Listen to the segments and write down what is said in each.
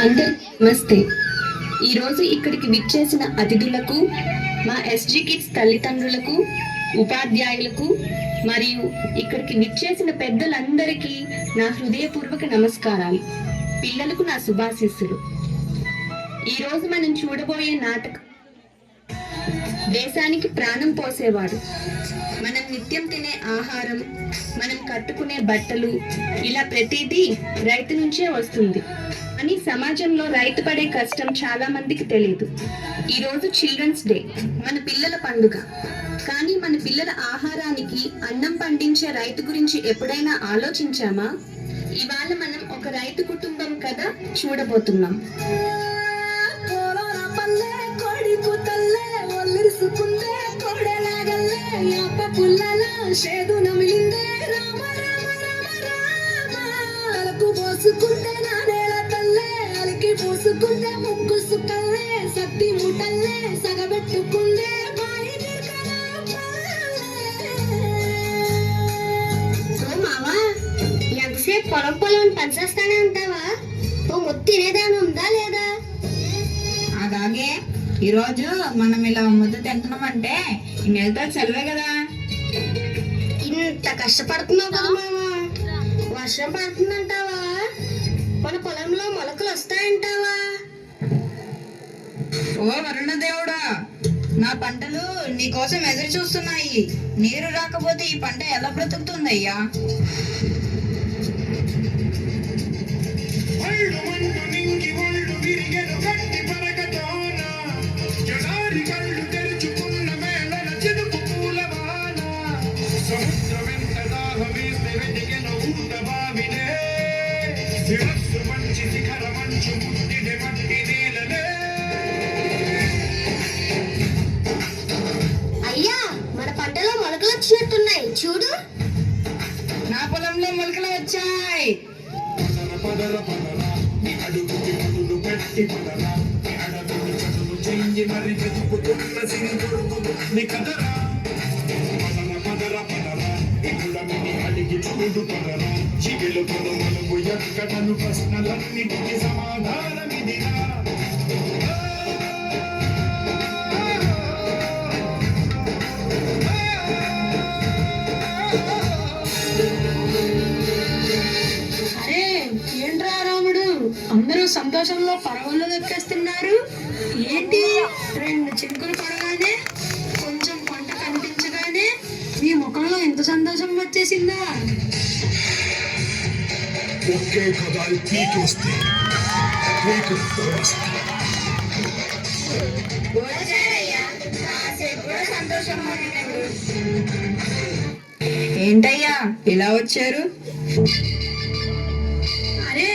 అందరికీ నమస్తే. ఈరోజు ఇక్కడికి విచ్చేసిన అతిథులకు, మా ఎస్జీ కిడ్స్ తల్లిదండ్రులకు, ఉపాధ్యాయులకు మరియు ఇక్కడికి విచ్చేసిన పెద్దలందరికీ నా హృదయపూర్వక నమస్కారాలు. పిల్లలకు నా శుభాశీస్సులు. ఈరోజు మనం చూడబోయే నాటకం దేశానికి ప్రాణం పోసేవాడు. మనం నిత్యం తినే ఆహారం, మనం కట్టుకునే బట్టలు, ఇలా ప్రతిదీ రైతు నుంచే వస్తుంది. కానీ సమాజంలో రైతు పడే కష్టం చాలా మందికి తెలియదు. ఈరోజు చిల్డ్రన్స్ డే, మన పిల్లల పండుగ. కానీ మన పిల్లల ఆహారానికి అన్నం పండించే రైతు గురించి ఎప్పుడైనా ఆలోచించామా? ఇవాళ మనం ఒక రైతు కుటుంబం కథ చూడబోతున్నాం. పూసుకుంటే ముగ్గు సుక్కల్లే సత్తి ముటల్లే సగబెట్టుకుందే మావా, ఎంతసేపు పొలం పొలం పనిచేస్తానే ఉంటావా? ఓ ముద్దు తినేదాని ఉందా లేదా? అలాగే ఈరోజు మనం ఇలా ముద్ద తింటున్నామంటే ఈ నెలతో సెలవే కదా. ఇంత కష్టపడుతున్నావు కదా మావా, వర్షం పడుతుందంటావా? మన పొలంలో మొలకలు వస్తాయంటావా? ఓ వరుణ దేవుడా, నా పంటలు నీ కోసం ఎదురు చూస్తున్నాయి. నీరు రాకపోతే ఈ పంట ఎలా బ్రతుకుతుందయ్యా? అయ్యా, మన పంటలో మొలకలు వచ్చినట్టున్నాయి చూడు. నా పొలంలో మొలకలు వచ్చాయి. ప్రశ్నలన్నిటికీ సమాధానమిదిరా. అరే ఏంట్రా రాముడు, అందరూ సంతోషంలో పరవళ్ళు దక్కేస్తున్నారు. ఏంటి, 2 చినుకులు పడగానే, కొంచెం పంట కనిపించగానే మీ ముఖంలో ఎంత సంతోషం వచ్చేసిందా? ఒకే కదా పీకి వస్తే ఏంటయ్యా ఇలా వచ్చారు? అరే,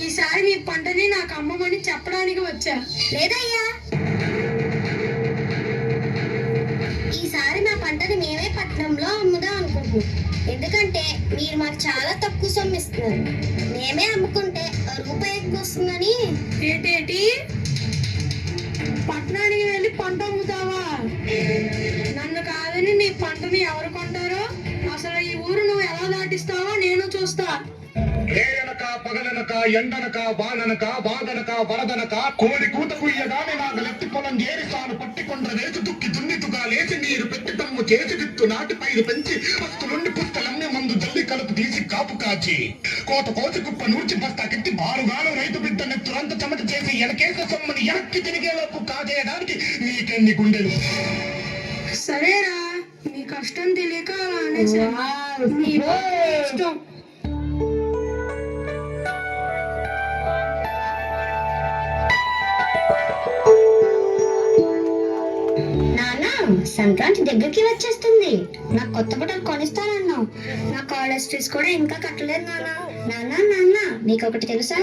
ఈసారి మీ పంటని నాకు అమ్మమని చెప్పడానికి వచ్చా. లేదయ్యా, ఈసారి మా పంటని మేమే పట్టణంలో అమ్ముదాం అనుకుంటున్నాం. ఎందుకంటే మీరు మాకు చాలా తక్కువ సొమ్ము ఇస్తున్నారు. మేమే అమ్ముకుంటే రూపాయి ఎక్కువ వస్తుందని. ఏంటేటి, పట్టణానికి వెళ్ళి పంట అమ్ముతావా? నన్ను కాదని నీ పంటని ఎవరు కొంటారో? అసలు ఈ ఊరు నువ్వు ఎలా దాటిస్తావో నేను చూస్తా. రేయనక పగలనక ఎండనక వాననక బాధనక వరదనక కోడి కూత కుయ్యగానే నాకు లెత్తి పొలం ఏరి తాను పట్టికొండ్ర వేసి దుక్కి దున్నితుగా లేచి నీరు పెట్టి తమ్ము చేసి విత్తు నాటి పైరు పెంచి పస్తు నుండి పుస్తలమ్మి మందు జల్లి కలుపు తీసి కాపు కాచి కోత కోసి కుప్ప నూర్చి బస్తా కెత్తి బారుగాను రైతు బిడ్డ నెత్తురంత చెమట చేసి ఎనకేస సొమ్మని ఎనక్కి తిరిగేలోపు కాజేయడానికి నీకెన్ని గుండెలు. సరేరా, నీ కష్టం తెలియక అలా అనేసాను. నీ ఇష్టం. నాన్న, సంక్రాంతి దగ్గరికి వచ్చేస్తుంది. నాకు కొత్త బట్టలు కొనిస్తానన్నావు. నా కాలేజ్ ఫీజు కూడా ఇంకా కట్టలేదు నాన్న. నాన్న నాన్న, నీకు ఒకటి తెలుసా?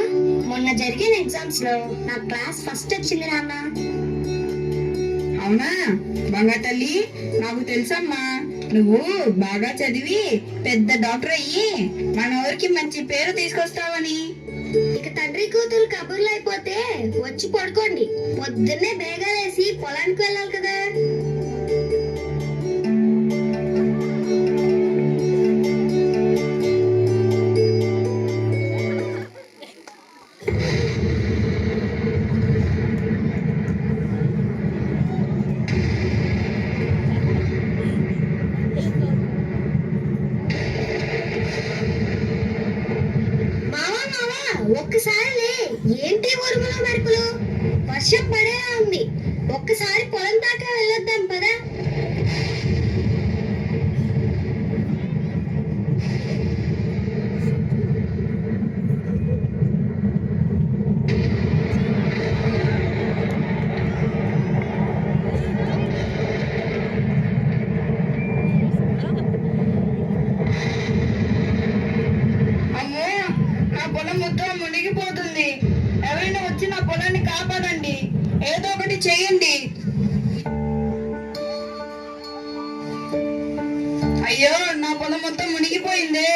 మొన్న జరిగిన ఎగ్జామ్స్ లో నా క్లాస్ ఫస్ట్ వచ్చింది నాన్న. అవునా బంగా తల్లి, నాకు తెలుసమ్మా. నువ్వు బాగా చదివి పెద్ద డాక్టర్ అయ్యి మన ఊరికి మంచి పేరు తీసుకొస్తావని. ఇక తండ్రి కూతురు కబుర్లు అయిపోతే వచ్చి పడుకోండి. పొద్దున్నే బేగాలేసి పొలానికి వెళ్ళాలి కదా. సరేలే, ఏంటి ఉరుములు మెరుపులు? వర్షం పడేలా ఉంది. ఒక్కసారి పొలం దాకా వెళ్ళొద్దాం పదా. అమ్మో, నా పొలం మొత్తం మునిగిపోతుంది. ఎవరైనా వచ్చి నా పొలాన్ని కాపాడండి, ఏదో ఒకటి చేయండి. అయ్యో, నా పొలం మొత్తం మునిగిపోయిందే.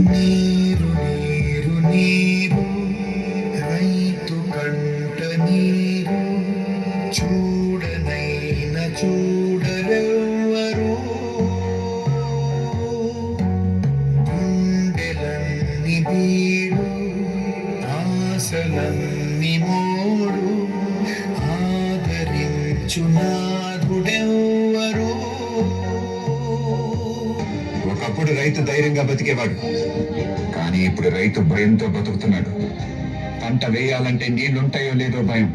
నీరు నీరు నీరు రైతు కంట నీరు చూడనైన చూడరెవ్వరు గుండెలన్ని బీడు ఆశలన్ని మోడు ఆదరించు నాథుడెవ్వరు. ఒకప్పుడు రైతు ధైర్యంగా బతికేవాడు, కానీ ఇప్పుడు రైతు భయంతో బతుకుతున్నాడు. పంట వేయాలంటే నీళ్లుంటాయో లేదో భయం,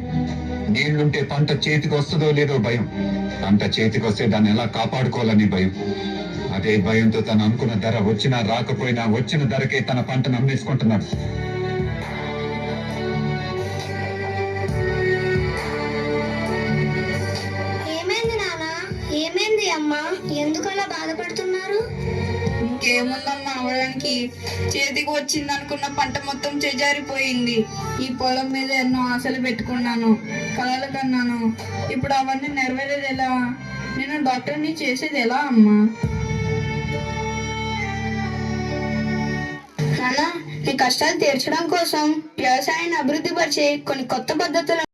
నీళ్లుంటే పంట చేతికి వస్తుందో లేదో భయం, పంట చేతికి వస్తే దాన్ని ఎలా కాపాడుకోవాలని భయం. అదే భయంతో తను అనుకున్న ధర వచ్చినా రాకపోయినా వచ్చిన ధరకే తన పంటను అమ్మేసుకుంటున్నాడు. ఏమైంది నాన్న? ఏమైంది అమ్మా? ఎందుకు అలా బాధపడుతున్నారు? ఇంకేముందమ్మా అవడానికి, చేతికి వచ్చింది అనుకున్న పంట మొత్తం చేజారిపోయింది. ఈ పొలం మీద ఎన్నో ఆశలు పెట్టుకున్నాను, కలలు కన్నాను. ఇప్పుడు అవన్నీ నెరవేరేది ఎలా? నేను డాక్టర్ని చేసేది ఎలా అమ్మా? నాన్న, ఈ కష్టాలు తీర్చడం కోసం వ్యవసాయాన్ని అభివృద్ధి పరిచే కొన్ని కొత్త పద్ధతులు